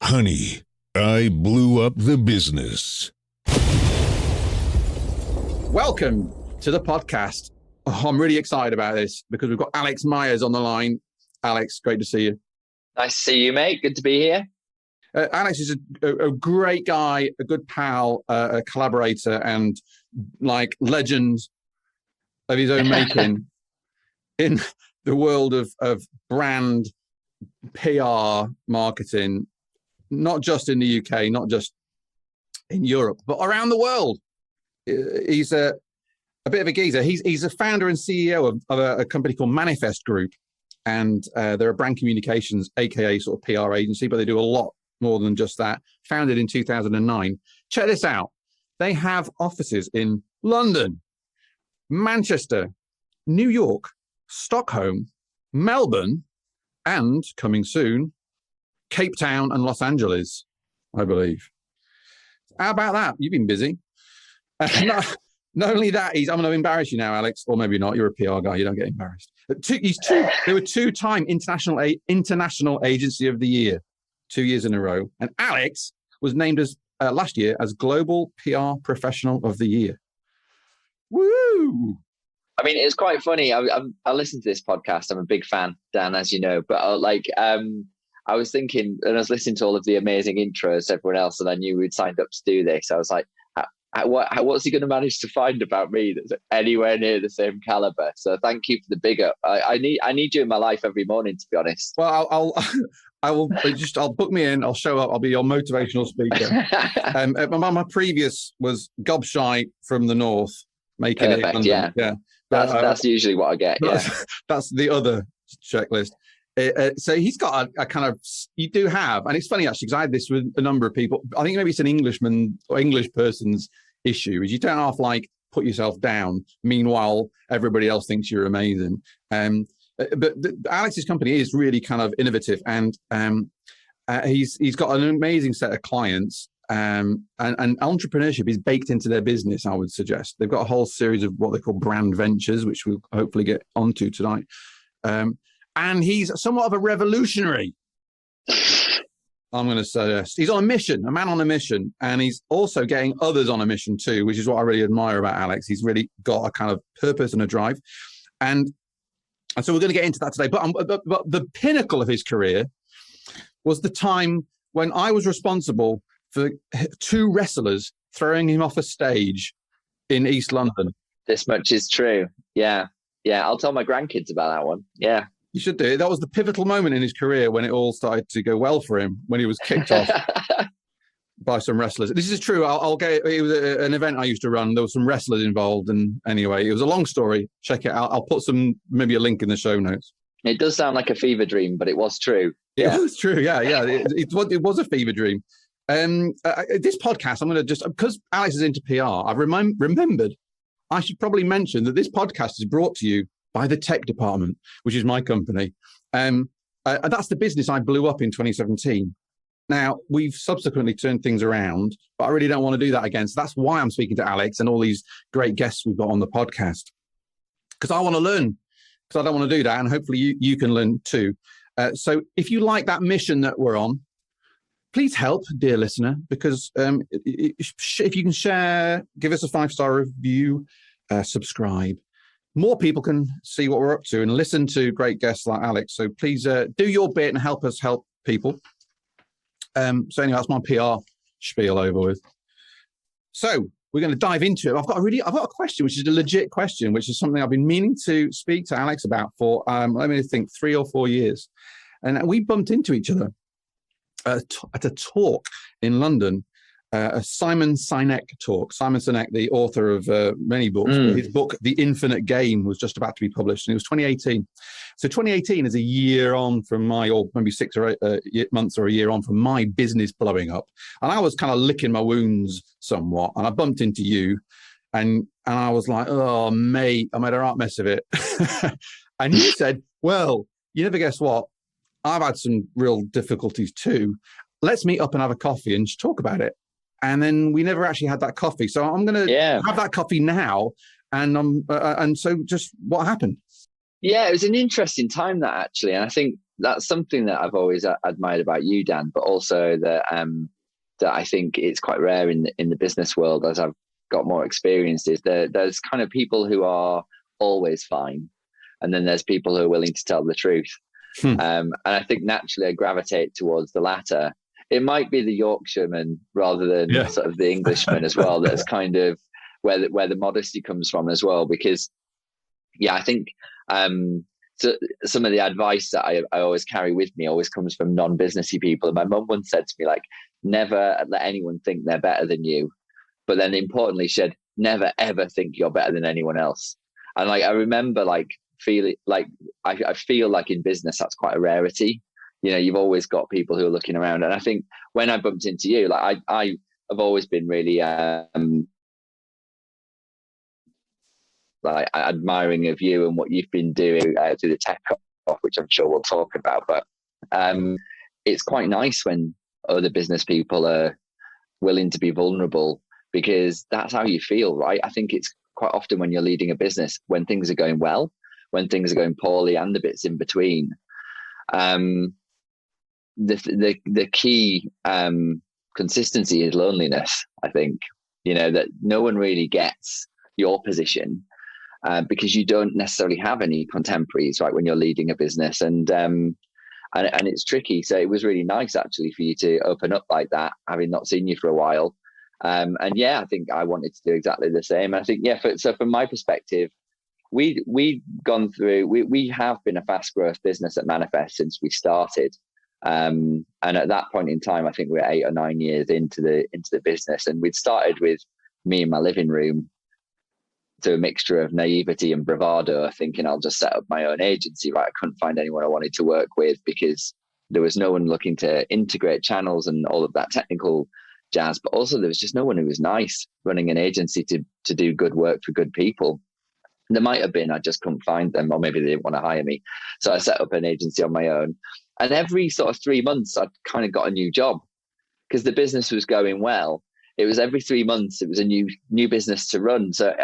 Honey, I blew up the business. Welcome to the podcast. Oh, I'm really excited about this because we've got Alex Myers on the line. Alex, great to see you. Nice to see you, mate. Good to be here. Alex is a great guy, a good pal, a collaborator, and like legend of his own making in the world of brand PR marketing, not just in the UK, not just in Europe, but around the world. He's a bit of a geezer. He's a founder and CEO of a company called Manifest Group, and they're a brand communications, aka sort of PR agency, but they do a lot more than just that. Founded in 2009. Check this out. They have offices in London, Manchester, New York, Stockholm, Melbourne, and coming soon, Cape Town and Los Angeles, I believe. How about that? You've been busy. Not only that, I'm going to embarrass you now, Alex, or maybe not. You're a PR guy. You don't get embarrassed. They were two-time International Agency of the Year, 2 years in a row. And Alex was named as last year as Global PR Professional of the Year. Woo! I mean, it's quite funny. I listen to this podcast. I'm a big fan, Dan, as you know. But I was thinking, and I was listening to all of the amazing intros to everyone else, and I knew we'd signed up to do this. I was like, what's he going to manage to find about me that's anywhere near the same caliber? So thank you for the big up. I need you in my life every morning, to be honest. Well, I'll book me in. I'll show up. I'll be your motivational speaker. My previous was Gobshite from the North, making Perfect, it. Yeah. That's usually what I get. That's the other checklist. So he's got a kind of, you do have, and it's funny actually, because I had this with a number of people. I think maybe it's an Englishman or English person's issue, is you don't have to put yourself down. Meanwhile, everybody else thinks you're amazing. But Alex's company is really kind of innovative, and he's got an amazing set of clients. And entrepreneurship is baked into their business, I would suggest. They've got a whole series of what they call brand ventures, which we'll hopefully get onto tonight. And he's somewhat of a revolutionary. I'm going to suggest he's on a mission, a man on a mission, and he's also getting others on a mission too, which is what I really admire about Alex. He's really got a kind of purpose and a drive, and so we're going to get into that today. But the pinnacle of his career was the time when I was responsible for two wrestlers throwing him off a stage in East London. This much is true. Yeah. I'll tell my grandkids about that one. Yeah. You should do it. That was the pivotal moment in his career when it all started to go well for him, when he was kicked off by some wrestlers. This is true. I'll get it. Was an event I used to run. There were some wrestlers involved. And anyway, it was a long story. Check it out. I'll put maybe a link in the show notes. It does sound like a fever dream, but it was true. Yeah. It was true. Yeah. It was a fever dream. This podcast, I'm going to because Alex is into PR, I've remembered I should probably mention that this podcast is brought to you by the Tech Department, which is my company. And that's the business I blew up in 2017. Now, we've subsequently turned things around, but I really don't want to do that again. So that's why I'm speaking to Alex and all these great guests we've got on the podcast, because I want to learn, because I don't want to do that. And hopefully you can learn too. So if you like that mission that we're on, please help, dear listener, because if you can share, give us a 5-star review, subscribe, more people can see what we're up to and listen to great guests like Alex. So please do your bit and help us help people. So anyway, that's my PR spiel over with. So we're going to dive into it. I've got a question, which is a legit question, which is something I've been meaning to speak to Alex about for, let me think, 3 or 4 years. And we bumped into each other at a talk in London, a Simon Sinek talk. Simon Sinek, the author of many books. His book, The Infinite Game, was just about to be published, and it was 2018. So 2018 is a year on from or maybe 6 or 8 months or a year on from my business blowing up. And I was kind of licking my wounds somewhat, and I bumped into you, and I was like, oh, mate, I made a right mess of it. And you said, well, you never guess what? I've had some real difficulties too. Let's meet up and have a coffee and just talk about it. And then we never actually had that coffee. So I'm going to have that coffee now. And so just what happened? Yeah, it was an interesting time, that, actually. And I think that's something that I've always admired about you, Dan, but also that I think it's quite rare in the business world as I've got more experience, is there's kind of people who are always fine, and then there's people who are willing to tell the truth. And I think naturally I gravitate towards the latter. It might be the Yorkshireman rather than sort of the Englishman as well. That's kind of where the modesty comes from as well, because I think so some of the advice that I always carry with me always comes from non-businessy people. And my mum once said to me, like, never let anyone think they're better than you. But then importantly, she said, never, ever think you're better than anyone else. And like, I remember like feeling like, I feel like in business, that's quite a rarity. You know, you've always got people who are looking around. And I think when I bumped into you, like I have always been really like admiring of you and what you've been doing through the tech off, which I'm sure we'll talk about. But it's quite nice when other business people are willing to be vulnerable, because that's how you feel, right? I think it's quite often when you're leading a business, when things are going well, when things are going poorly, and the bits in between. The key consistency is loneliness. I think, you know, that no one really gets your position because you don't necessarily have any contemporaries, right, when you're leading a business, and it's tricky. So it was really nice actually for you to open up like that, having not seen you for a while. And I think I wanted to do exactly the same. I think, so from my perspective, we have been a fast growth business at Manifest since we started. And at that point in time, I think we're 8 or 9 years into the business, and we'd started with me in my living room, to a mixture of naivety and bravado, thinking I'll just set up my own agency. Right, I couldn't find anyone I wanted to work with because there was no one looking to integrate channels and all of that technical jazz. But also there was just no one who was nice running an agency to do good work for good people. There might have been, I just couldn't find them, or maybe they didn't want to hire me. So I set up an agency on my own. And every sort of 3 months, I'd kind of got a new job because the business was going well. It was every 3 months, it was a new business to run. So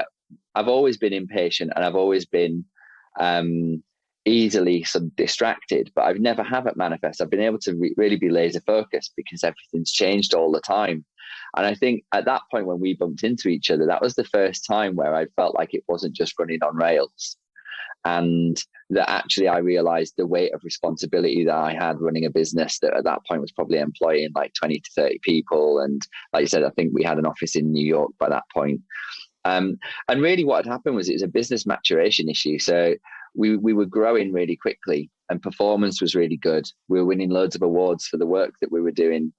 I've always been impatient, and I've always been easily sort of distracted, but I've never have at Manifest. I've been able to really be laser focused because everything's changed all the time. And I think at that point when we bumped into each other, that was the first time where I felt like it wasn't just running on rails, and that actually I realized the weight of responsibility that I had running a business that at that point was probably employing like 20 to 30 people. And like you said, I think we had an office in New York by that point. And really what had happened was it was a business maturation issue. So we were growing really quickly, and performance was really good. We were winning loads of awards for the work that we were doing.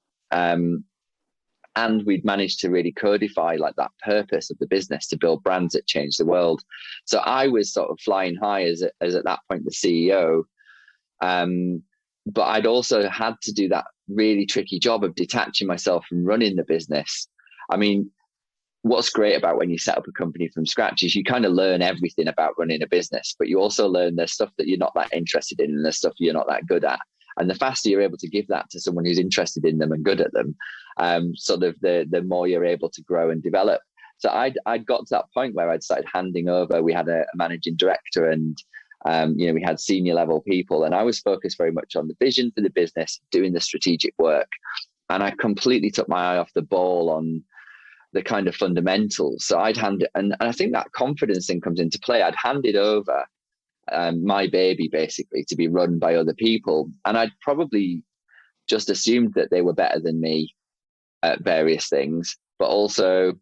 And we'd managed to really codify like that purpose of the business to build brands that change the world. So I was sort of flying high as at that point the CEO. But I'd also had to do that really tricky job of detaching myself from running the business. I mean, what's great about when you set up a company from scratch is you kind of learn everything about running a business, but you also learn there's stuff that you're not that interested in and there's stuff you're not that good at. And the faster you're able to give that to someone who's interested in them and good at them, sort of the more you're able to grow and develop. So I'd got to that point where I'd started handing over. We had a managing director, and we had senior level people, and I was focused very much on the vision for the business, doing the strategic work. And I completely took my eye off the ball on the kind of fundamentals. So I'd hand it, and I think that confidence thing comes into play. I'd handed over my baby basically to be run by other people, and I'd probably just assumed that they were better than me at various things, but also,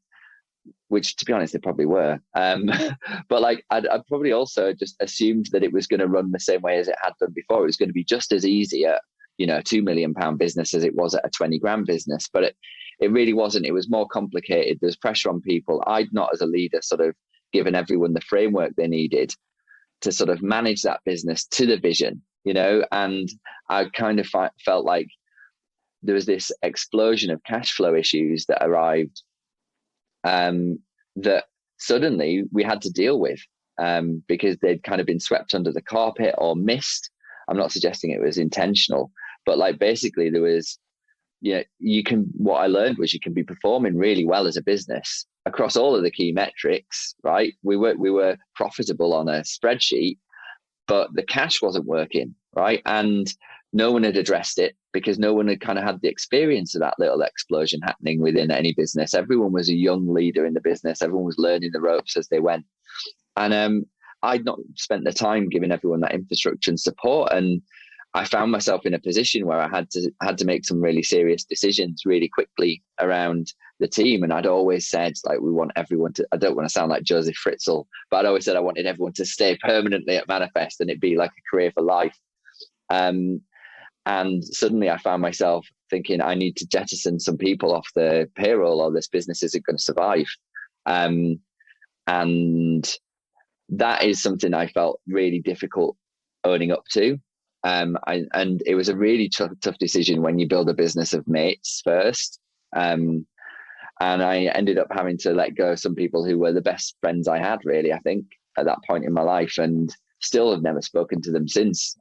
which to be honest they probably were, but like I'd probably also just assumed that it was going to run the same way as it had done before. It was going to be just as easy at a £2 million business as it was at a 20 grand business, but it really wasn't. It was more complicated. There's pressure on people. I'd not, as a leader, sort of given everyone the framework they needed to sort of manage that business to the vision, and I kind of felt like there was this explosion of cash flow issues that arrived that suddenly we had to deal with because they'd kind of been swept under the carpet or missed. I'm not suggesting it was intentional, but like basically there was, what I learned was you can be performing really well as a business across all of the key metrics, right? We were profitable on a spreadsheet, but the cash wasn't working. right? And no one had addressed it because no one had kind of had the experience of that little explosion happening within any business. Everyone was a young leader in the business. Everyone was learning the ropes as they went. And I'd not spent the time giving everyone that infrastructure and support. And I found myself in a position where I had to make some really serious decisions really quickly around the team. And I'd always said, like, we want everyone to, I don't want to sound like Joseph Fritzl, but I'd always said I wanted everyone to stay permanently at Manifest and it'd be like a career for life. And suddenly I found myself thinking I need to jettison some people off the payroll or this business isn't going to survive. And that is something I felt really difficult owning up to. And it was a really tough decision when you build a business of mates first. And I ended up having to let go of some people who were the best friends I had, really, I think, at that point in my life, and still have never spoken to them since.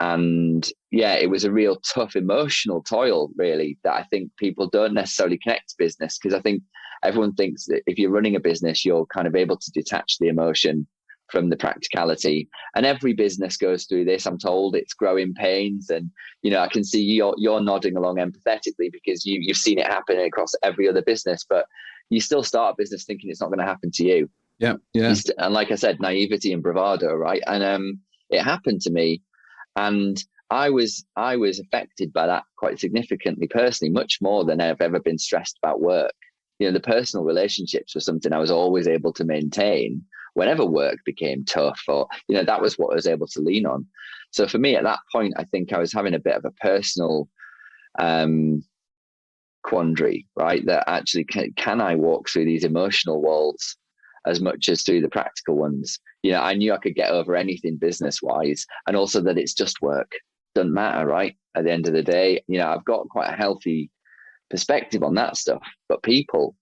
And yeah, it was a real tough emotional toil, really, that I think people don't necessarily connect to business, because I think everyone thinks that if you're running a business, you're kind of able to detach the emotion from the practicality. And every business goes through this. I'm told it's growing pains. And, I can see you're nodding along empathetically because you've seen it happen across every other business, but you still start a business thinking it's not going to happen to you. Yeah. Yeah. And like I said, naivety and bravado, right? And it happened to me. And I was affected by that quite significantly personally, much more than I've ever been stressed about work. The personal relationships were something I was always able to maintain whenever work became tough, or, that was what I was able to lean on. So for me at that point, I think I was having a bit of a personal quandary, right? That actually, can I walk through these emotional walls as much as through the practical ones? I knew I could get over anything business wise, and also that it's just work. Doesn't matter, right? At the end of the day, I've got quite a healthy perspective on that stuff, but people,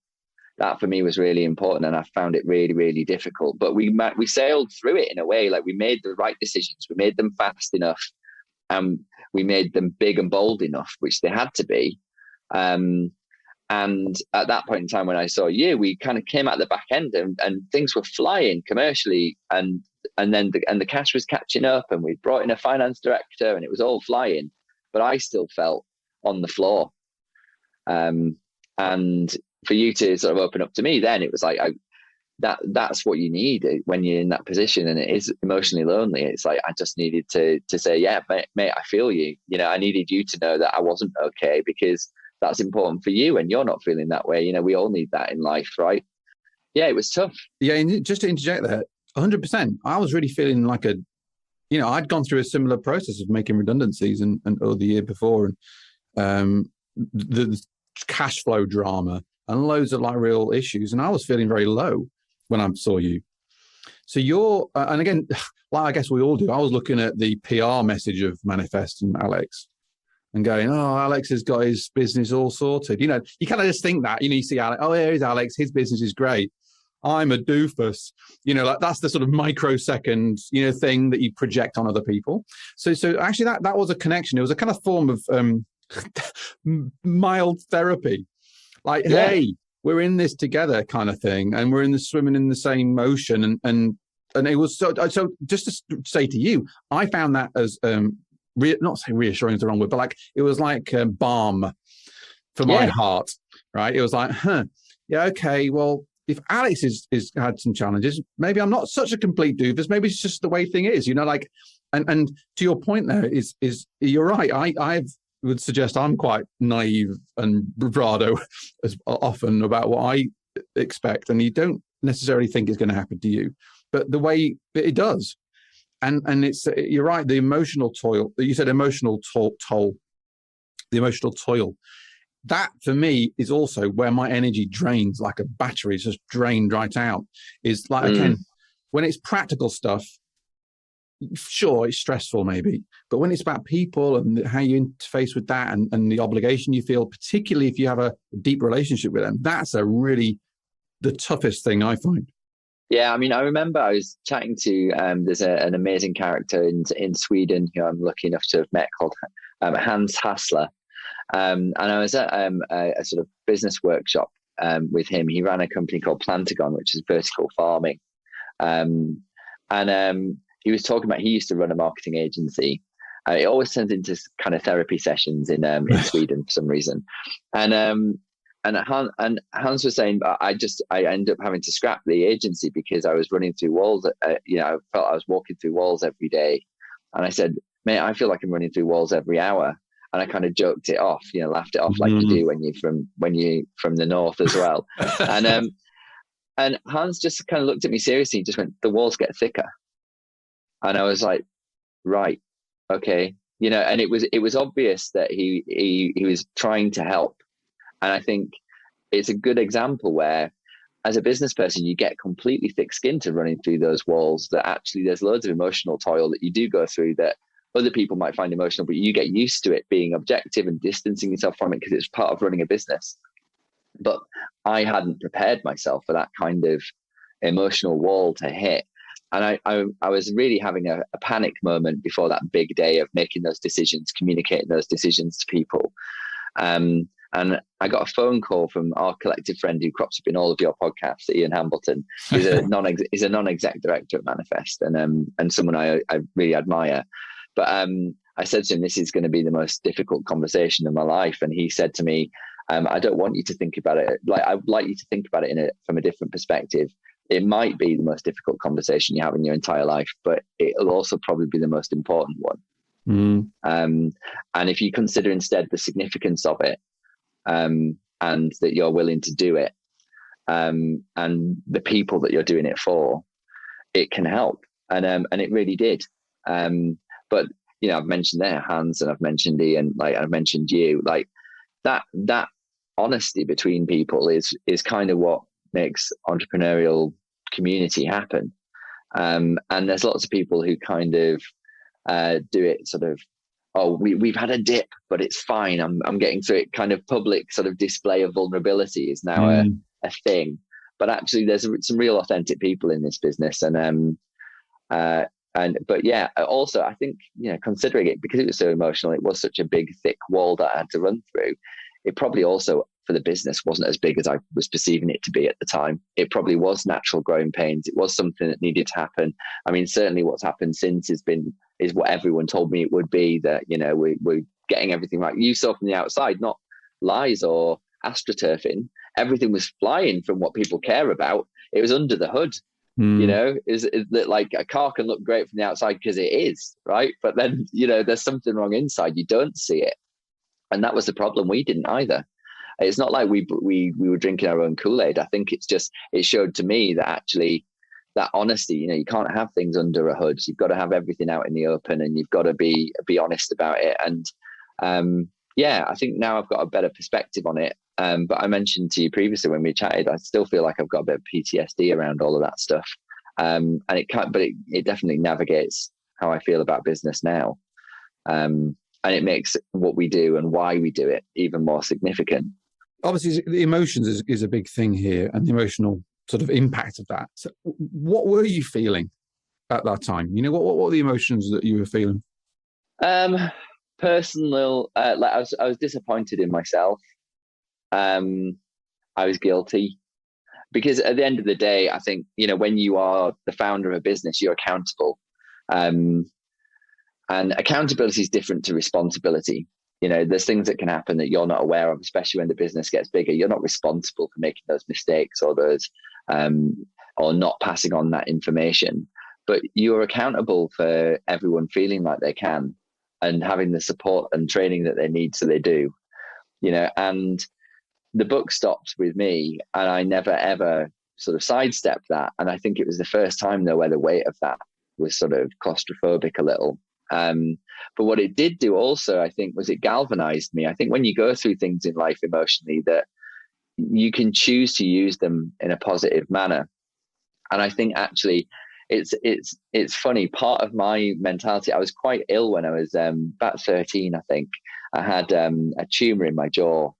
that for me was really important, and I found it really, really difficult. But we sailed through it in a way. Like, we made the right decisions, we made them fast enough, and we made them big and bold enough, which they had to be. And at that point in time, when I saw you, we kind of came out the back end, and things were flying commercially, and then the cash was catching up, and we brought in a finance director, and it was all flying. But I still felt on the floor. And for you to sort of open up to me, then it was like, that's what you need when you're in that position, and it is emotionally lonely. It's like, I just needed to say, yeah, mate, I feel you. I needed you to know that I wasn't okay, because that's important for you, and you're not feeling that way. We all need that in life, right? Yeah, it was tough. Yeah, and just to interject there, 100%. I was really feeling like I'd gone through a similar process of making redundancies and the year before, and the cash flow drama and loads of like real issues, and I was feeling very low when I saw you. So you're, and again, like I guess we all do, I was looking at the PR message of Manifest and Alex and going, oh, Alex has got his business all sorted. You kind of just think that, you see Alex, oh, here's Alex, his business is great. I'm a doofus. Like, that's the sort of microsecond, thing that you project on other people. So actually that was a connection. It was a kind of form of mild therapy. Like, yeah. Hey, we're in this together kind of thing, and we're swimming in the same ocean. And it was so just to say to you, I found that as not say reassuring is the wrong word, but like, it was like balm for my heart, right? It was like, yeah, okay, well, if Alex is had some challenges, maybe I'm not such a complete doofus. Maybe it's just the way thing is, like, and to your point there is you're right. I would suggest I'm quite naive and bravado as often about what I expect, and you don't necessarily think it's going to happen to you, but the way it does. And it's, you're right, the emotional toil, you said emotional toll, the emotional toil, that for me is also where my energy drains like a battery. It's just drained right out. Is like, again, when it's practical stuff, sure, it's stressful maybe, but when it's about people and how you interface with that, and the obligation you feel, particularly if you have a deep relationship with them, that's really the toughest thing I find. Yeah, I mean, I remember I was chatting to, there's an amazing character in Sweden who I'm lucky enough to have met, called Hans Hassler. And I was at a sort of business workshop with him. He ran a company called Plantagon, which is vertical farming. And he was talking about, he used to run a marketing agency. It always turns into kind of therapy sessions in Sweden for some reason. And Hans was saying, I ended up having to scrap the agency because I was running through walls. I felt I was walking through walls every day. And I said, mate, I feel like I'm running through walls every hour. And I kind of joked it off, laughed it off like you do when you're from the north as well. And Hans just kind of looked at me seriously and just went, the walls get thicker. And I was like, right, okay. And it was obvious that he was trying to help. And I think it's a good example where, as a business person, you get completely thick-skinned to running through those walls, that actually there's loads of emotional toil that you do go through that other people might find emotional, but you get used to it being objective and distancing yourself from it because it's part of running a business. But I hadn't prepared myself for that kind of emotional wall to hit. And I was really having a panic moment before that big day of making those decisions, communicating those decisions to people. And I got a phone call from our collective friend who crops up in all of your podcasts, Ian Hambleton. He's a non-exec director at Manifest, and someone I really admire. But I said to him, this is going to be the most difficult conversation of my life. And he said to me, I don't want you to think about it. I would like you to think about it from a different perspective. It might be the most difficult conversation you have in your entire life, but it'll also probably be the most important one. And if you consider instead the significance of it, and that you're willing to do it, and the people that you're doing it for, it can help. And it really did. But I've mentioned there Hans, and I've mentioned Ian, I've mentioned you, that honesty between people is kind of what makes entrepreneurial community happen. And there's lots of people who kind of do it sort of, oh, we've had a dip, but it's fine. I'm getting through it. Kind of public sort of display of vulnerability is now a thing. But actually, there's some real authentic people in this business, but yeah, also I think considering it, because it was so emotional, it was such a big thick wall that I had to run through. It probably also for the business wasn't as big as I was perceiving it to be at the time. It probably was natural growing pains. It was something that needed to happen. I mean, certainly what's happened since is what everyone told me it would be, that we're getting everything right. You saw from the outside, not lies or astroturfing. Everything was flying from what people care about. It was under the hood. Is that like a car can look great from the outside because it is, right? But then there's something wrong inside. You don't see it, and that was the problem. We didn't either. It's not like we were drinking our own Kool-Aid. I think it showed to me that actually that honesty, you can't have things under a hood. You've got to have everything out in the open, and you've got to be honest about it. And I think now I've got a better perspective on it. But I mentioned to you previously when we chatted, I still feel like I've got a bit of PTSD around all of that stuff. And it definitely navigates how I feel about business now. And it makes what we do and why we do it even more significant. Obviously, the emotions is a big thing here, and the emotional sort of impact of that. So what were you feeling at that time? What were the emotions that you were feeling? Personal, I was disappointed in myself. I was guilty, because at the end of the day, I think, when you are the founder of a business, you're accountable. And accountability is different to responsibility. There's things that can happen that you're not aware of, especially when the business gets bigger. You're not responsible for making those mistakes or or not passing on that information, but you're accountable for everyone feeling like they can and having the support and training that they need, so they do. And the book stopped with me, and I never ever sort of sidestepped that. And I think it was the first time though where the weight of that was sort of claustrophobic a little. But what it did do also, I think, was it galvanized me. I think when you go through things in life emotionally, that you can choose to use them in a positive manner. And I think actually it's funny. Part of my mentality, I was quite ill when I was about 13, I think. I had a tumor in my jaw.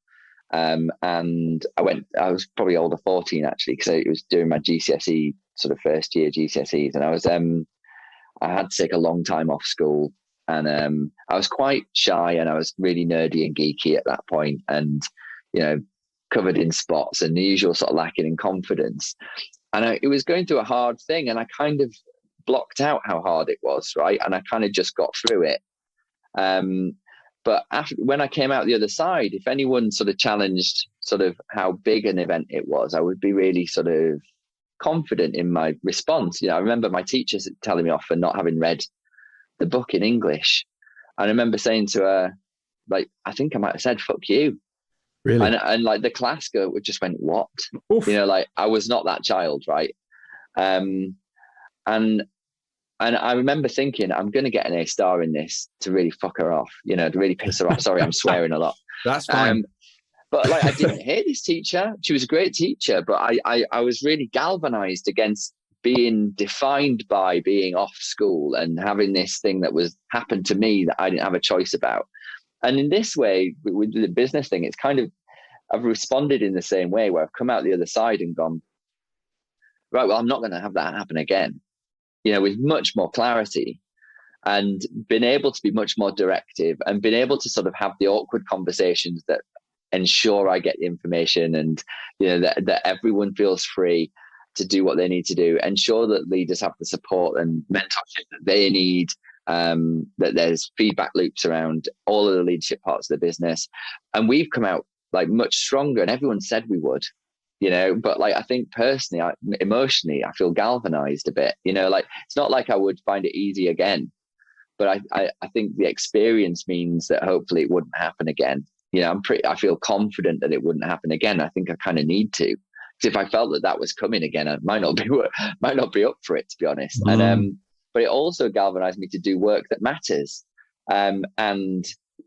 And I was probably older, 14 actually, because I was doing my GCSE, sort of first year GCSEs. And I had to take a long time off school, and I was quite shy, and I was really nerdy and geeky at that point, and covered in spots and the usual sort of lacking in confidence. And it was going through a hard thing, and I kind of blocked out how hard it was, right? And I kind of just got through it. But when I came out the other side, if anyone sort of challenged sort of how big an event it was, I would be really sort of confident in my response. I remember my teachers telling me off for not having read the book in English. And I remember saying to her, like, I think I might have said, "Fuck you." Really? And like the class just went, "What?" Oof. Like I was not that child, right? And I remember thinking, I'm going to get an A star in this to really fuck her off, to really piss her off. Sorry, I'm swearing a lot. That's fine. But like, I didn't hate this teacher. She was a great teacher, but I was really galvanized against being defined by being off school and having this thing that was happened to me that I didn't have a choice about. And in this way, with the business thing, it's kind of, I've responded in the same way where I've come out the other side and gone, right, well, I'm not going to have that happen again. With much more clarity, and been able to be much more directive, and been able to sort of have the awkward conversations that ensure I get the information, and that everyone feels free to do what they need to do, ensure that leaders have the support and mentorship that they need, that there's feedback loops around all of the leadership parts of the business. And we've come out like much stronger, and everyone said we would. But like, I think personally, emotionally, I feel galvanized a bit, like it's not like I would find it easy again, but I think the experience means that hopefully it wouldn't happen again. I feel confident that it wouldn't happen again. I think I kind of need to, because if I felt that was coming again, I might not be up for it, to be honest. And, but it also galvanized me to do work that matters. And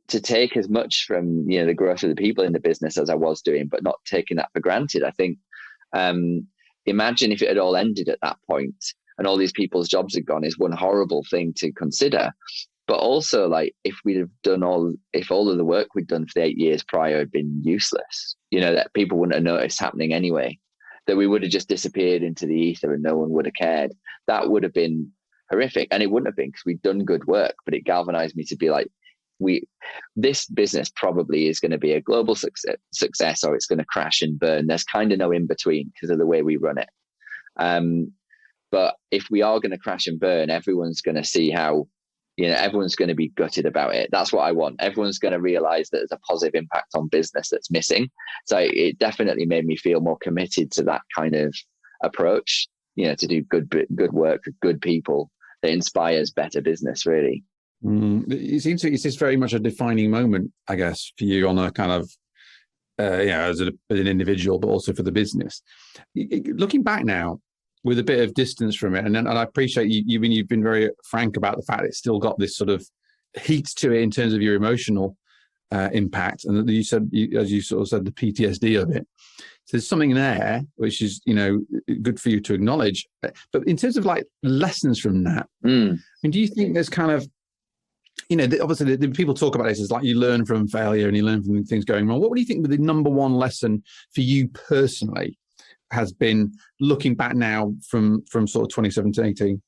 to take as much from the growth of the people in the business as I was doing, but not taking that for granted. I think imagine if it had all ended at that point and all these people's jobs had gone, is one horrible thing to consider. But also, like, if all of the work we'd done for the 8 years prior had been useless, that people wouldn't have noticed happening anyway, that we would have just disappeared into the ether and no one would have cared, that would have been horrific. And it wouldn't have been, because we'd done good work, but it galvanized me to be like, this business probably is going to be a global success, or it's going to crash and burn. There's kind of no in between because of the way we run it. But if we are going to crash and burn, everyone's going to see how, everyone's going to be gutted about it. That's what I want. Everyone's going to realize that there's a positive impact on business that's missing. So it definitely made me feel more committed to that kind of approach, to do good work for good people that inspires better business, really. It seems it's just very much a defining moment, I guess, for you on a kind of, as an individual, but also for the business. Looking back now, with a bit of distance from it, and I appreciate you've been very frank about the fact it's still got this sort of heat to it in terms of your emotional impact, and that you said, as you sort of said, the PTSD of it. So there's something there which is, good for you to acknowledge. But in terms of like lessons from that, I mean, do you think there's kind of, obviously the people talk about this as like you learn from failure and you learn from things going wrong. What do you think the number one lesson for you personally has been, looking back now from sort of 2017, 18?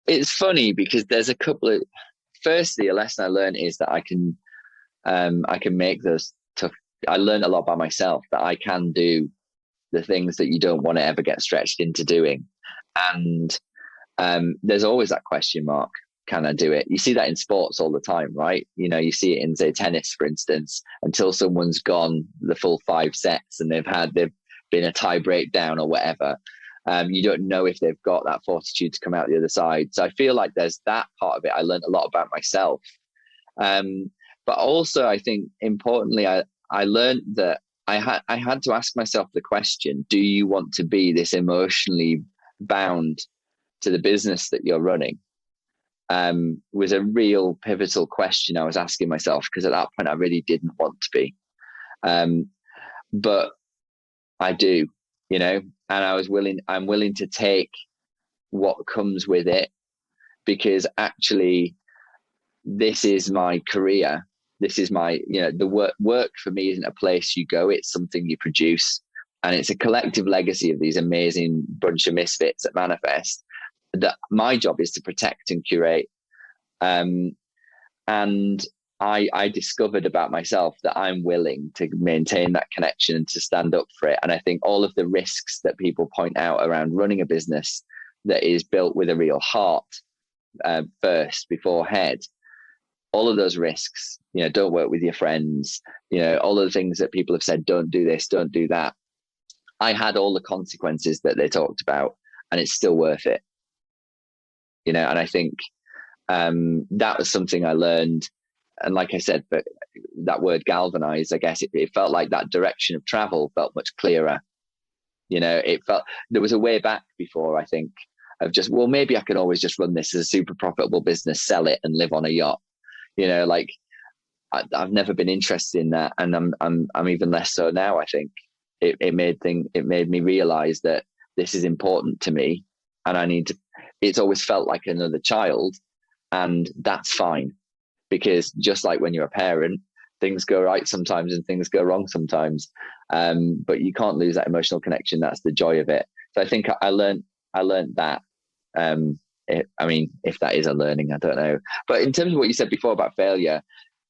It's funny because there's a couple of, firstly, a lesson I learned is that I can make those tough, I learned a lot by myself, that I can do the things that you don't want to ever get stretched into doing. And there's always that question mark. Can I do it? You see that in sports all the time, right? You see it in, say, tennis, for instance, until someone's gone the full 5 sets and they've been a tie breakdown or whatever. You don't know if they've got that fortitude to come out the other side. So I feel like there's that part of it. I learned a lot about myself. But also, I think importantly, I learned that I had to ask myself the question, do you want to be this emotionally bound to the business that you're running? Was a real pivotal question I was asking myself, because at that point I really didn't want to be. But I do, and I'm willing to take what comes with it, because actually this is my career. This is my, the work for me isn't a place you go, it's something you produce. And it's a collective legacy of these amazing bunch of misfits at Manifest, that my job is to protect and curate. And I discovered about myself that I'm willing to maintain that connection and to stand up for it. And I think all of the risks that people point out around running a business that is built with a real heart first before head, all of those risks, don't work with your friends, all of the things that people have said, don't do this, don't do that. I had all the consequences that they talked about, and it's still worth it. And I think that was something I learned. And like I said, but that word galvanize, I guess it felt like that direction of travel felt much clearer. It felt there was a way back before, I think, of just, well, maybe I can always just run this as a super profitable business, sell it and live on a yacht. Like I've never been interested in that. And I'm even less so now. I think it made me realize that this is important to me, and it's always felt like another child, and that's fine, because just like when you're a parent, things go right sometimes and things go wrong sometimes. But you can't lose that emotional connection. That's the joy of it. So I think I learned that. If that is a learning, I don't know. But in terms of what you said before about failure,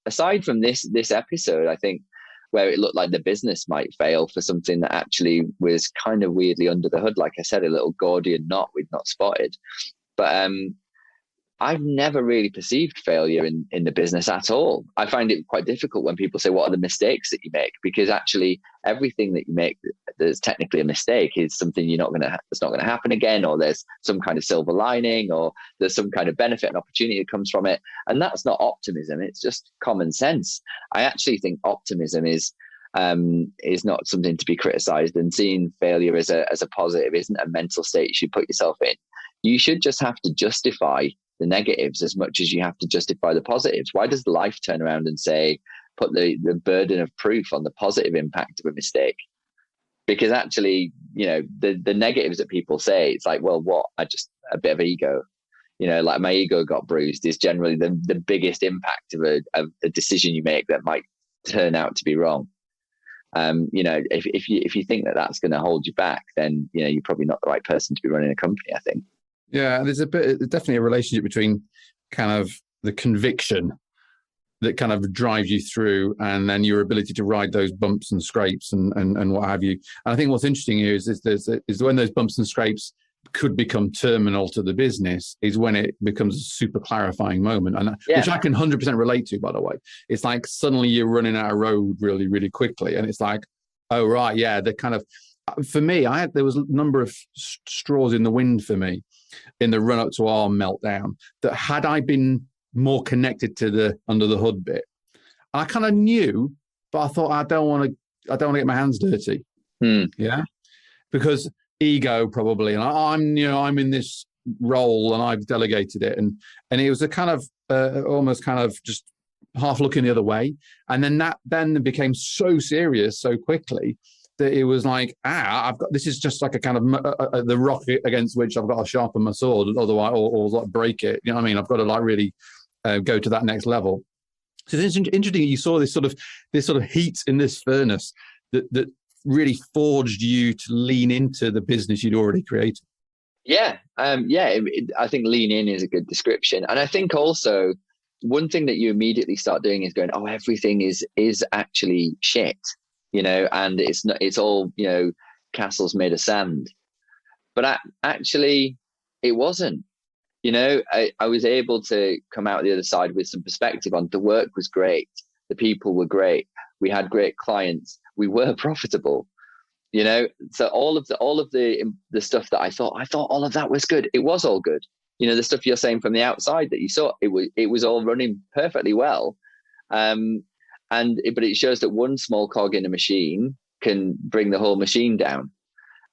aside from this episode, I think where it looked like the business might fail for something that actually was kind of weirdly under the hood, like I said, a little Gordian knot we'd not spotted. But I've never really perceived failure in the business at all. I find it quite difficult when people say, what are the mistakes that you make? Because actually everything that you make that's technically a mistake is something that's not going to happen again, or there's some kind of silver lining, or there's some kind of benefit and opportunity that comes from it. And that's not optimism. It's just common sense. I actually think optimism is not something to be criticized, and seeing failure as a positive isn't a mental state you should put yourself in. You should just have to justify the negatives as much as you have to justify the positives. Why does life turn around and say, put the burden of proof on the positive impact of a mistake? Because actually, the negatives that people say, it's like, well, what? A bit of ego. Like my ego got bruised is generally the biggest impact of a decision you make that might turn out to be wrong. If you think that that's going to hold you back, then you're probably not the right person to be running a company, I think. Yeah, there's definitely a relationship between kind of the conviction that kind of drives you through, and then your ability to ride those bumps and scrapes and what have you. And I think what's interesting here is when those bumps and scrapes could become terminal to the business is when it becomes a super clarifying moment, and which I can 100% relate to, by the way. It's like suddenly you're running out of road really, really quickly, and it's like, oh right, yeah, the kind of, for me, there was a number of straws in the wind for me in the run up to our meltdown, that had I been more connected to the under the hood bit, I kind of knew, but I thought I don't want to get my hands dirty. Yeah, because ego probably, and I'm in this role and I've delegated it, and it was a kind of almost kind of just half looking the other way, and then that became so serious so quickly that it was like, this is just like a kind of the rock against which I've got to sharpen my sword, otherwise, or like break it. You know what I mean? I've got to like really go to that next level. So it's interesting. You saw this sort of heat in this furnace that really forged you to lean into the business you'd already created. Yeah, I think lean in is a good description, and I think also one thing that you immediately start doing is going, oh, everything is actually shit. And it's all, castles made of sand. But actually, it wasn't. I was able to come out the other side with some perspective on the work was great. The people were great. We had great clients. We were profitable. So all of the stuff that I thought all of that was good. It was all good. The stuff you're saying from the outside that you saw, it was all running perfectly well. But it shows that one small cog in a machine can bring the whole machine down.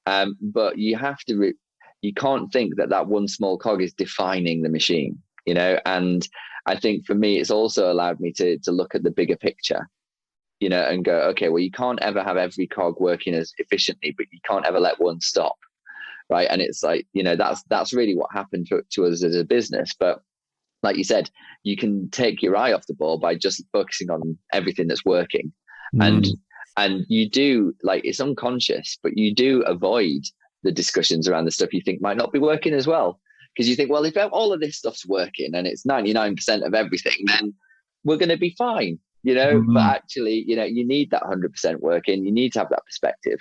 But you have to, you can't think that one small cog is defining the machine, and I think for me, it's also allowed me to look at the bigger picture, and go, okay, well, you can't ever have every cog working as efficiently, but you can't ever let one stop. Right. And it's like, that's really what happened to us as a business. But like you said, you can take your eye off the ball by just focusing on everything that's working. And you do, like, it's unconscious, but you do avoid the discussions around the stuff you think might not be working as well. Because you think, well, if all of this stuff's working and it's 99% of everything, then we're going to be fine, But actually, you need that 100% working. You need to have that perspective.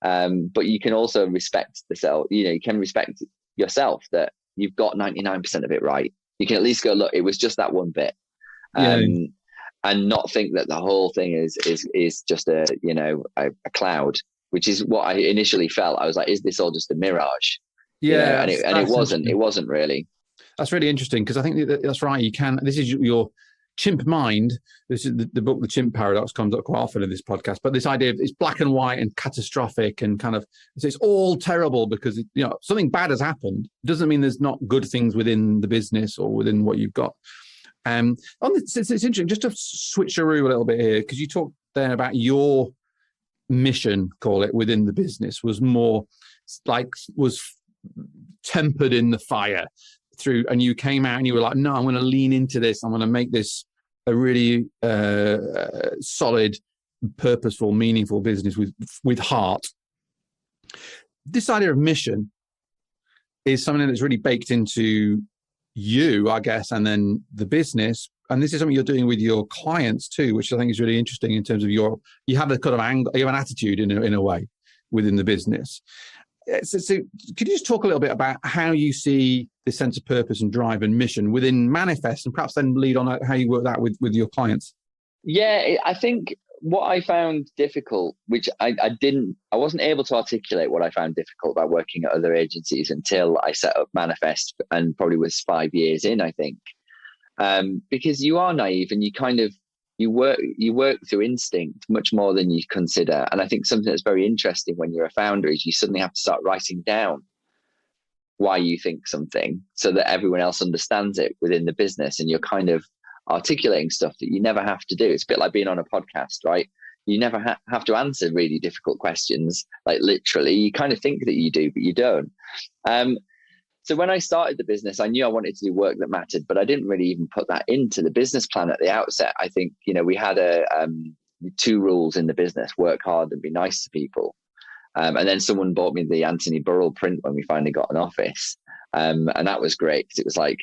But you can also respect the self, you can respect yourself that you've got 99% of it right. You can at least go, look, it was just that one bit. Yeah. And not think that the whole thing is just a cloud, which is what I initially felt. I was like, is this all just a mirage? Yeah. And it wasn't really. That's really interesting, because I think that's right. You can, this is your chimp mind. This is the book, The Chimp Paradox, comes up quite often in this podcast. But this idea of it's black and white and catastrophic and kind of, it's all terrible because, something bad has happened. It doesn't mean there's not good things within the business or within what you've got. It's interesting, just to switcheroo a little bit here, because you talked there about your mission, call it, within the business was tempered in the fire through, and you came out and you were like, no, I'm going to lean into this. I'm going to make this a really solid, purposeful, meaningful business with heart. This idea of mission is something that's really baked into you, I guess, and then the business. And this is something you're doing with your clients too, which I think is really interesting in terms of you have a kind of angle, you have an attitude in a way within the business. So could you just talk a little bit about how you see this sense of purpose and drive and mission within Manifest, and perhaps then lead on how you work that with your clients? Yeah, I think what I found difficult, which I wasn't able to articulate what I found difficult about working at other agencies until I set up Manifest, and probably was 5 years in, I think. Because you are naive and you work through instinct much more than you consider. And I think something that's very interesting when you're a founder is you suddenly have to start writing down why you think something so that everyone else understands it within the business, and you're kind of articulating stuff that you never have to do. It's a bit like being on a podcast, right? You never have to answer really difficult questions, like literally. You kind of think that you do, but you don't. So when I started the business, I knew I wanted to do work that mattered, but I didn't really even put that into the business plan at the outset. I think, we had 2 rules in the business: work hard and be nice to people. And then someone bought me the Anthony Burrell print when we finally got an office. And that was great because it was like,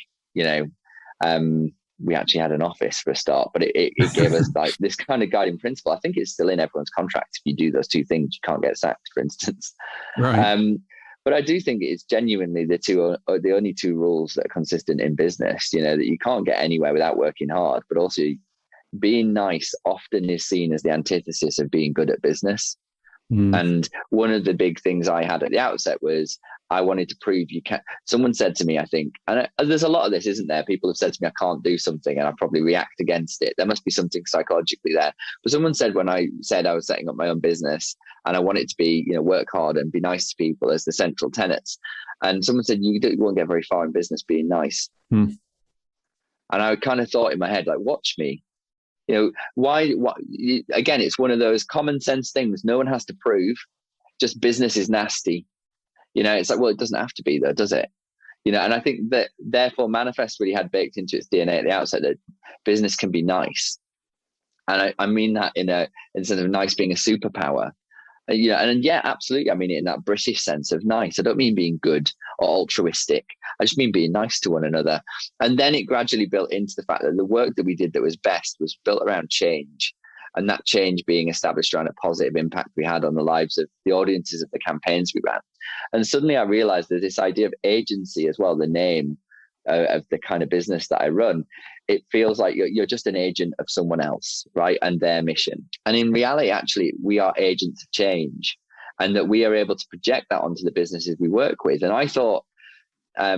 we actually had an office for a start, but it gave us like this kind of guiding principle. I think it's still in everyone's contract. If you do those 2 things, you can't get sacked, for instance. Right. But I do think it's genuinely the only 2 rules that are consistent in business, that you can't get anywhere without working hard, but also being nice often is seen as the antithesis of being good at business. And one of the big things I had at the outset was I wanted to prove you can. Someone said to me, I think, and there's a lot of this, isn't there? People have said to me, I can't do something, and I probably react against it. There must be something psychologically there. But someone said, when I said I was setting up my own business and I wanted to be, work hard and be nice to people as the central tenets. And someone said, you won't get very far in business being nice. And I kind of thought in my head, like, watch me. Why, again, it's one of those common sense things no one has to prove, just business is nasty. It's like, well, it doesn't have to be though, does it? And I think that therefore Manifest really had baked into its DNA at the outset that business can be nice. And I mean that instead of nice being a superpower. And yeah, absolutely. I mean it in that British sense of nice. I don't mean being good or altruistic. I just mean being nice to one another. And then it gradually built into the fact that the work that we did that was best was built around change. And that change being established around a positive impact we had on the lives of the audiences of the campaigns we ran. And suddenly I realized that this idea of agency as well, the name of the kind of business that I run, it feels like you're just an agent of someone else, right? And their mission. And in reality, actually, we are agents of change, and that we are able to project that onto the businesses we work with. And I thought, I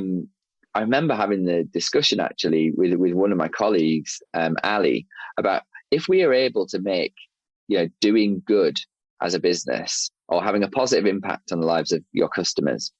remember having the discussion actually with one of my colleagues, Ali, about if we are able to make, doing good as a business or having a positive impact on the lives of your customers,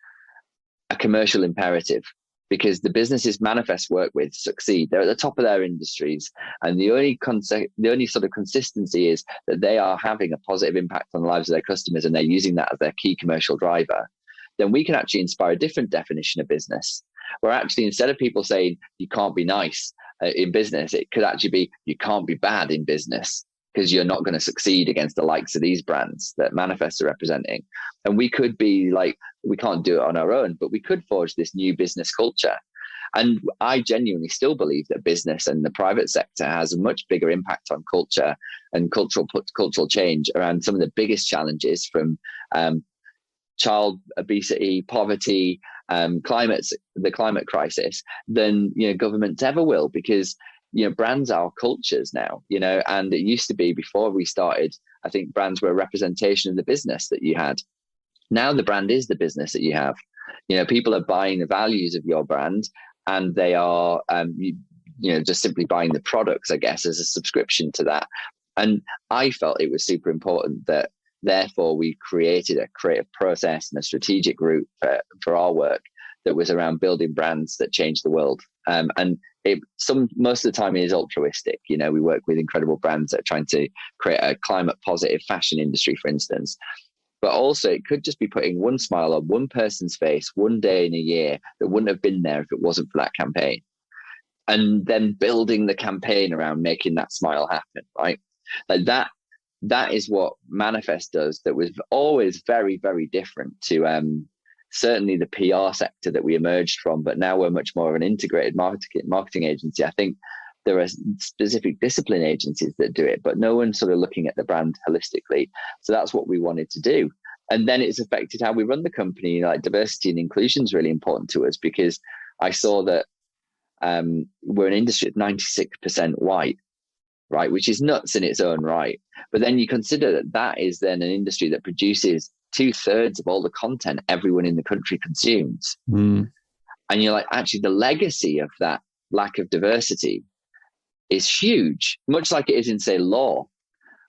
a commercial imperative, because the businesses Manifest work with succeed. They're at the top of their industries. And the only sort of consistency is that they are having a positive impact on the lives of their customers, and they're using that as their key commercial driver. Then we can actually inspire a different definition of business, where actually instead of people saying you can't be nice in business, it could actually be you can't be bad in business, because you're not going to succeed against the likes of these brands that Manifest are representing. And we could be like, we can't do it on our own, but we could forge this new business culture. And I genuinely still believe that business and the private sector has a much bigger impact on culture and cultural change around some of the biggest challenges, from child obesity, poverty, the climate crisis than governments ever will, because brands are cultures now, and it used to be, before we started, I think brands were a representation of the business that you had. Now the brand is the business that you have. People are buying the values of your brand, and they are just simply buying the products, I guess, as a subscription to that. And I felt it was super important that therefore we created a creative process and a strategic route for our work that was around building brands that change the world. And most of the time it is altruistic. We work with incredible brands that are trying to create a climate positive fashion industry, for instance. But also it could just be putting one smile on one person's face one day in a year that wouldn't have been there if it wasn't for that campaign. And then building the campaign around making that smile happen, right? Like that is what Manifest does, that was always very, very different to certainly the PR sector that we emerged from, but now we're much more of an integrated marketing agency. I think there are specific discipline agencies that do it, but no one's sort of looking at the brand holistically. So that's what we wanted to do. And then it's affected how we run the company. Like, diversity and inclusion is really important to us, because I saw that we're an industry at 96% white, right? Which is nuts in its own right. But then you consider that is then an industry that produces 2/3 of all the content everyone in the country consumes. And you're like, actually, the legacy of that lack of diversity is huge, much like it is in, say, law,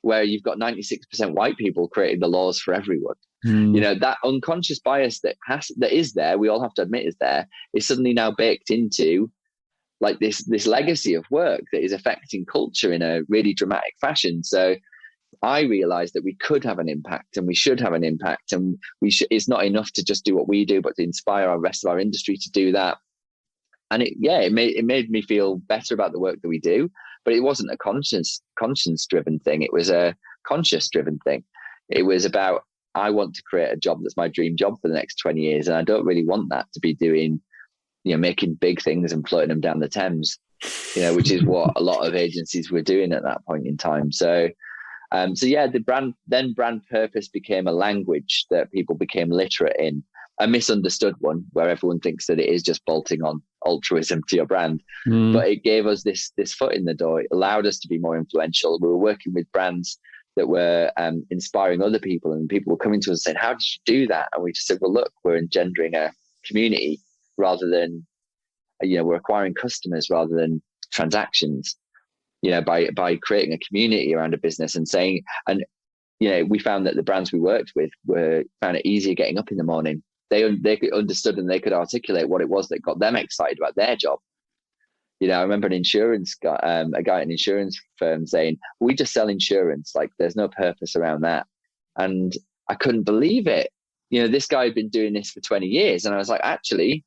where you've got 96% white people creating the laws for everyone. That unconscious bias that is there, we all have to admit is there, is suddenly now baked into like this legacy of work that is affecting culture in a really dramatic fashion. So I realized that we could have an impact, and we should have an impact, and it's not enough to just do what we do, but to inspire our rest of our industry to do that. And it made me feel better about the work that we do, but it wasn't a conscience driven thing. It was a conscious driven thing. It was about, I want to create a job that's my dream job for the next 20 years. And I don't really want that to be doing, making big things and floating them down the Thames, which is what a lot of agencies were doing at that point in time. So yeah, the brand purpose became a language that people became literate in, a misunderstood one where everyone thinks that it is just bolting on altruism to your brand. But it gave us this foot in the door. It allowed us to be more influential. We were working with brands that were inspiring other people, and people were coming to us and saying, how did you do that? And we just said, well, look, we're engendering a community rather than, we're acquiring customers rather than transactions, by creating a community around a business and saying, and, we found that the brands we worked with found it easier getting up in the morning. They understood and they could articulate what it was that got them excited about their job. I remember a guy at an insurance firm saying, we just sell insurance. Like, there's no purpose around that. And I couldn't believe it. This guy had been doing this for 20 years. And I was like, actually,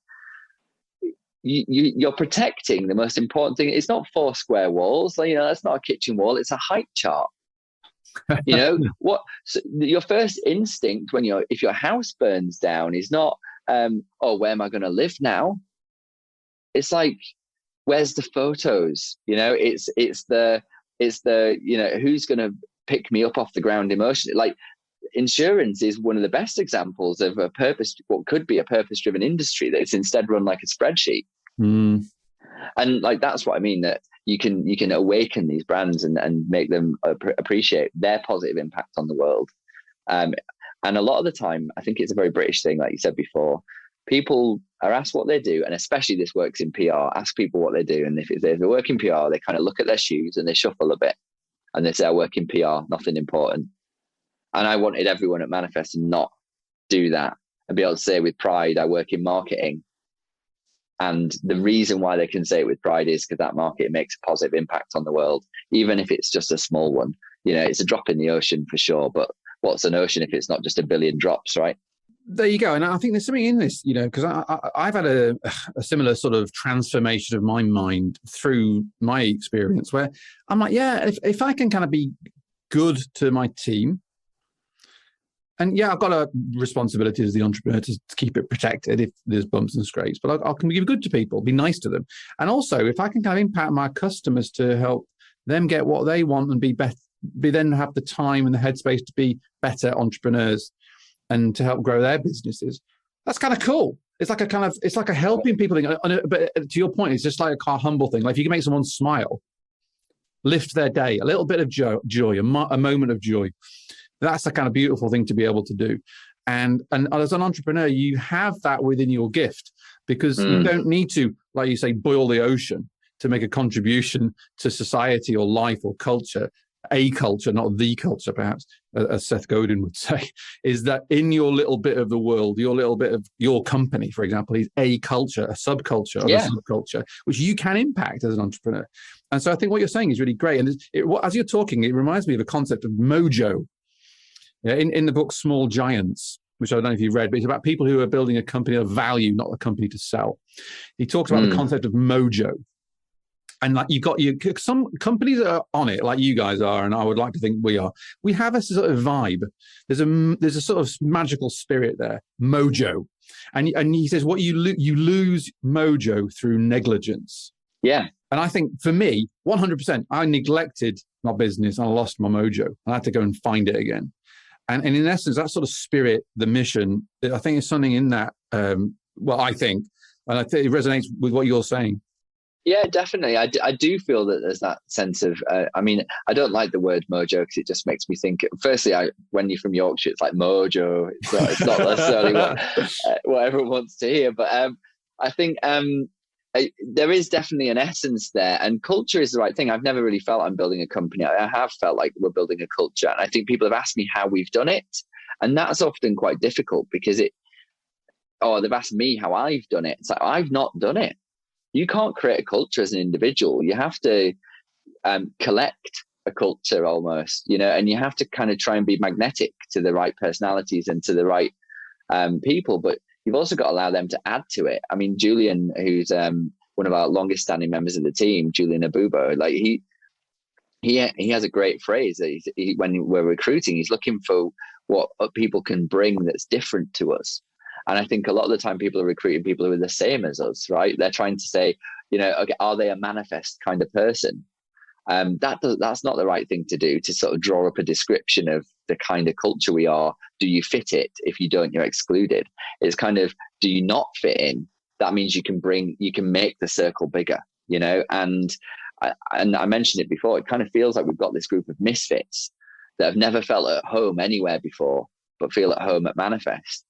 you're protecting the most important thing. It's not 4 square walls. That's not a kitchen wall. It's a height chart. So your first instinct if your house burns down is not, where am I going to live now? It's like, where's the photos? It's the who's going to pick me up off the ground emotionally? Like, insurance is one of the best examples of what could be a purpose-driven industry that's instead run like a spreadsheet. And like, that's what I mean, that you can awaken these brands and make them appreciate their positive impact on the world. And a lot of the time, I think it's a very British thing, like you said before. People are asked what they do, and especially this works in PR. Ask people what they do, and if they work in PR, they kind of look at their shoes and they shuffle a bit, and they say, "I work in PR, nothing important." And I wanted everyone at Manifest to not do that and be able to say with pride, "I work in marketing." And the reason why they can say it with pride is because that market makes a positive impact on the world, even if it's just a small one. It's a drop in the ocean for sure, but what's an ocean if it's not just a billion drops, right? There you go. And I think there's something in this, because I've had a similar sort of transformation of my mind through my experience, where I'm like, yeah, if I can kind of be good to my team, and yeah, I've got a responsibility as the entrepreneur to keep it protected if there's bumps and scrapes, but I can be good to people, be nice to them. And also, if I can kind of impact my customers to help them get what they want and be better, then have the time and the headspace to be better entrepreneurs and to help grow their businesses, that's kind of cool. It's like a helping people thing. But to your point, it's just like a humble thing. Like if you can make someone smile, lift their day, a little bit of joy, a moment of joy. That's the kind of beautiful thing to be able to do. And as an entrepreneur, you have that within your gift, because you don't need to, like you say, boil the ocean to make a contribution to society or life or culture. A culture, not the culture, perhaps, as Seth Godin would say, is that in your little bit of the world, your little bit of your company, for example, is a culture, a subculture of a subculture, which you can impact as an entrepreneur. And so I think what you're saying is really great. And as you're talking, it reminds me of a concept of mojo. Yeah, in the book Small Giants, which I don't know if you've read, but it's about people who are building a company of value, not a company to sell. He talks about the concept of mojo. And like some companies are on it, like you guys are, and I would like to think we are. We have a sort of vibe. There's a sort of magical spirit there, mojo. And he says, what you lose mojo through negligence. Yeah. And I think for me, 100%, I neglected my business and I lost my mojo. I had to go and find it again. And in essence, that sort of spirit, the mission, I think is something in that. I think, and I think it resonates with what you're saying. Yeah, definitely. I do feel that there's that sense of, I don't like the word mojo because it just makes me think, firstly, when you're from Yorkshire, it's like mojo. It's not necessarily what everyone wants to hear. But I think there is definitely an essence there, and culture is the right thing. I've never really felt I'm building a company. I have felt like we're building a culture. And I think people have asked me how we've done it. And that's often quite difficult because they've asked me how I've done it. It's like, I've not done it. You can't create a culture as an individual. You have to collect a culture almost, and you have to kind of try and be magnetic to the right personalities and to the right people. But you've also got to allow them to add to it. I mean, Julian, who's one of our longest standing members of the team, Julian Abubo, like he has a great phrase that when we're recruiting, he's looking for what people can bring that's different to us. And I think a lot of the time people are recruiting people who are the same as us, right? They're trying to say, okay, are they a manifest kind of person? That's not the right thing to do, to sort of draw up a description of the kind of culture we are. Do you fit it? If you don't, you're excluded. It's kind of, do you not fit in? That means you can make the circle bigger, and I mentioned it before, it kind of feels like we've got this group of misfits that have never felt at home anywhere before, but feel at home at Manifest.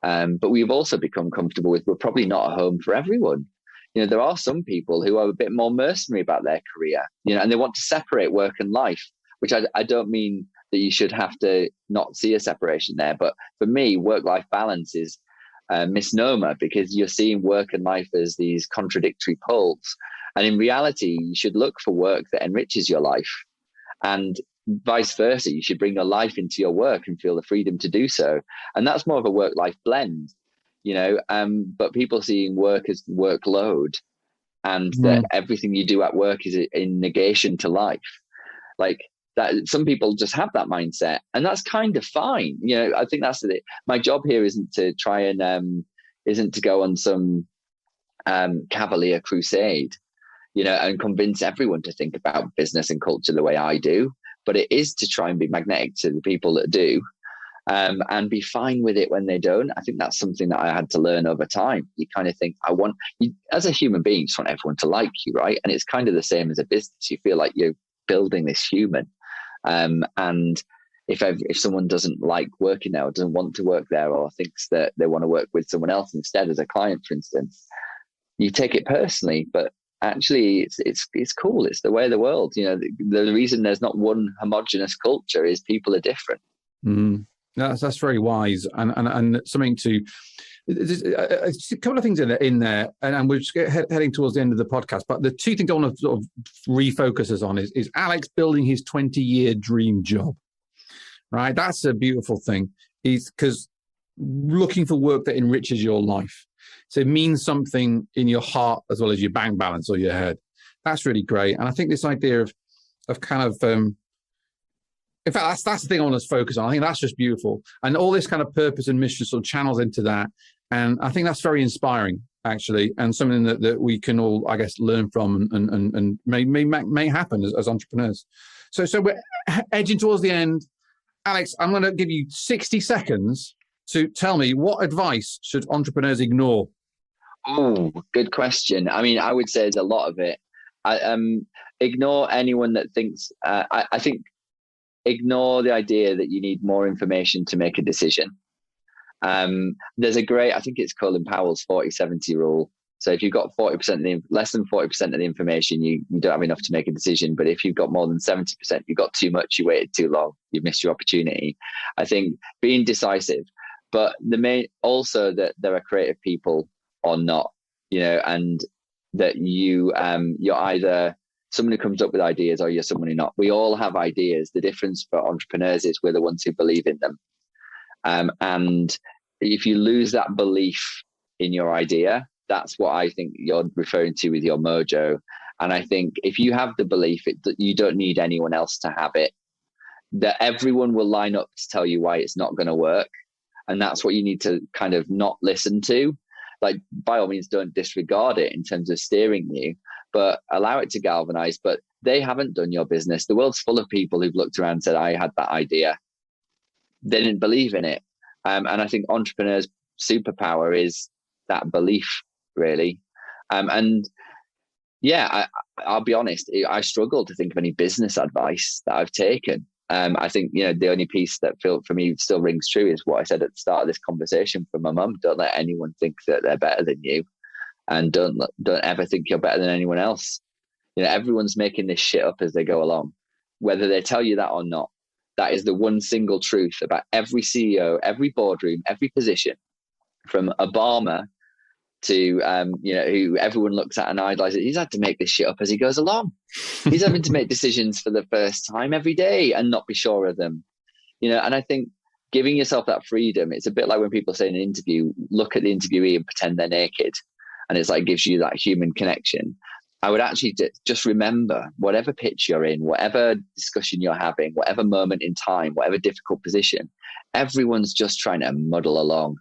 But we've also become comfortable with, we're probably not at home for everyone. There are some people who are a bit more mercenary about their career, and they want to separate work and life, which I don't mean that you should have to not see a separation there. But for me, work-life balance is a misnomer, because you're seeing work and life as these contradictory poles. And in reality, you should look for work that enriches your life. And vice versa, you should bring your life into your work and feel the freedom to do so. And that's more of a work-life blend, but people seeing work as workload, and that everything you do at work is in negation to life. Like that, some people just have that mindset, and that's kind of fine. I think that's it. My job here isn't to try and isn't to go on some cavalier crusade, and convince everyone to think about business and culture the way I do. But it is to try and be magnetic to the people that do, and be fine with it when they don't. I think that's something that I had to learn over time. You kind of think, as a human being, you just want everyone to like you, right? And it's kind of the same as a business. You feel like you're building this human. And if someone doesn't like working there, or doesn't want to work there, or thinks that they want to work with someone else instead as a client, for instance, you take it personally. But actually, it's cool. It's the way of the world. The reason there's not one homogenous culture is people are different. That's very wise, and something to. A couple of things in there, and we're just heading towards the end of the podcast. But the two things I want to sort of refocus us on is Alex building his 20-year dream job. Right, that's a beautiful thing. Is because looking for work that enriches your life. So it means something in your heart as well as your bank balance or your head. That's really great. And I think this idea of kind of, in fact, that's the thing I want to focus on. I think that's just beautiful. And all this kind of purpose and mission sort of channels into that. And I think that's very inspiring, actually, and something that we can all, I guess, learn from and may happen as entrepreneurs. So we're edging towards the end. Alex, I'm going to give you 60 seconds to tell me, what advice should entrepreneurs ignore? Oh, good question. I mean, I would say there's a lot of it. Ignore anyone that thinks, I think ignore the idea that you need more information to make a decision. There's I think it's Colin Powell's 40-70 rule. So if you've got less than 40% of the information, you don't have enough to make a decision. But if you've got more than 70%, you've got too much, you waited too long, you've missed your opportunity. I think being decisive, but also that there are creative people or not, and that you're either someone who comes up with ideas or you're someone who not. We all have ideas. The difference for entrepreneurs is we're the ones who believe in them. And if you lose that belief in your idea, that's what I think you're referring to with your mojo. And I think if you have the belief that you don't need anyone else to have it, that everyone will line up to tell you why it's not going to work. And that's what you need to kind of not listen to. Like, by all means, don't disregard it in terms of steering you, but allow it to galvanize. But they haven't done your business. The world's full of people who've looked around and said, I had that idea. They didn't believe in it. And I think entrepreneurs' superpower is that belief, really. And yeah, I'll be honest, I struggle to think of any business advice that I've taken. I think, the only piece that for me still rings true is what I said at the start of this conversation from my mum. Don't let anyone think that they're better than you, and don't ever think you're better than anyone else. Everyone's making this shit up as they go along, whether they tell you that or not. That is the one single truth about every CEO, every boardroom, every position, from Obama to who everyone looks at and idolizes. He's had to make this shit up as he goes along. He's having to make decisions for the first time every day and not be sure of them. And I think giving yourself that freedom, it's a bit like when people say in an interview, look at the interviewee and pretend they're naked. And it's like, gives you that human connection. I would actually just remember, whatever pitch you're in, whatever discussion you're having, whatever moment in time, whatever difficult position, everyone's just trying to muddle along.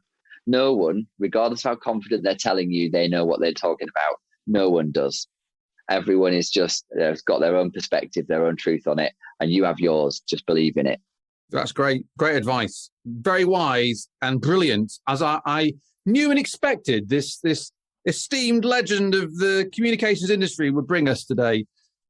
No one, regardless of how confident they're telling you they know what they're talking about, no one does. Everyone is just, they've got their own perspective, their own truth on it, and you have yours. Just believe in it. That's great. Great advice. Very wise and brilliant. As I knew and expected this esteemed legend of the communications industry would bring us today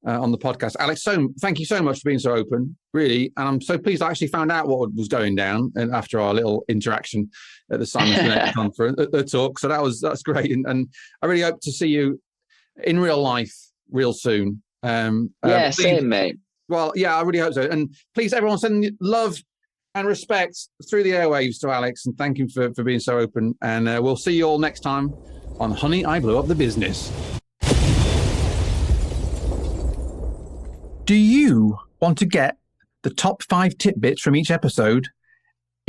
on the podcast. Alex, thank you so much for being so open, really. And I'm so pleased I actually found out what was going down after our little interaction at the Simon Sinek conference, the talk. So that's great. And I really hope to see you in real life real soon. Please, same, mate. Well, yeah, I really hope so. And please, everyone, send love and respect through the airwaves to Alex. And thank you for being so open. And we'll see you all next time on Honey, I Blew Up the Business. Do you want to get the top 5 tidbits from each episode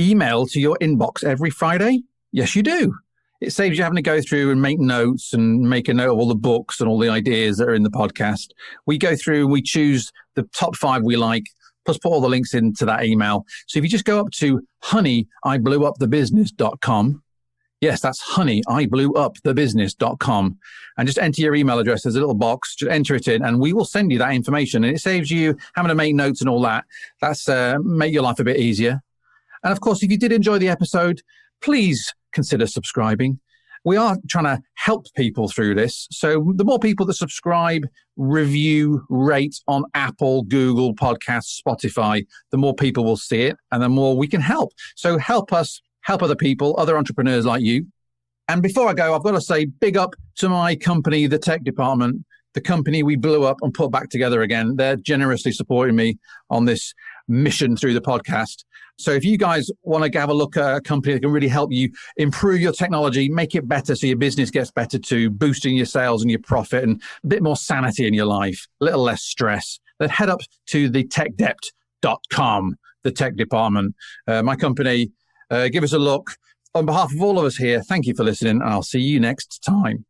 emailed to your inbox every Friday? Yes, you do. It saves you having to go through and make notes and make a note of all the books and all the ideas that are in the podcast. We go through and we choose the top 5 we like, plus put all the links into that email. So if you just go up to honeyiblewupthebusiness.com, yes, that's honeyiblewupthebusiness.com, and just enter your email address. There's a little box, just enter it in, and we will send you that information. And it saves you having to make notes and all that. That's make your life a bit easier. And of course, if you did enjoy the episode, please consider subscribing. We are trying to help people through this. So the more people that subscribe, review, rate on Apple, Google Podcasts, Spotify, the more people will see it and the more we can help. So help us help other people, other entrepreneurs like you. And before I go, I've got to say big up to my company, the tech department, the company we blew up and put back together again. They're generously supporting me on this mission through the podcast. So if you guys want to have a look at a company that can really help you improve your technology, make it better so your business gets better too, boosting your sales and your profit and a bit more sanity in your life, a little less stress, then head up to thetechdept.com, the tech department. My company, give us a look. On behalf of all of us here, thank you for listening, and I'll see you next time.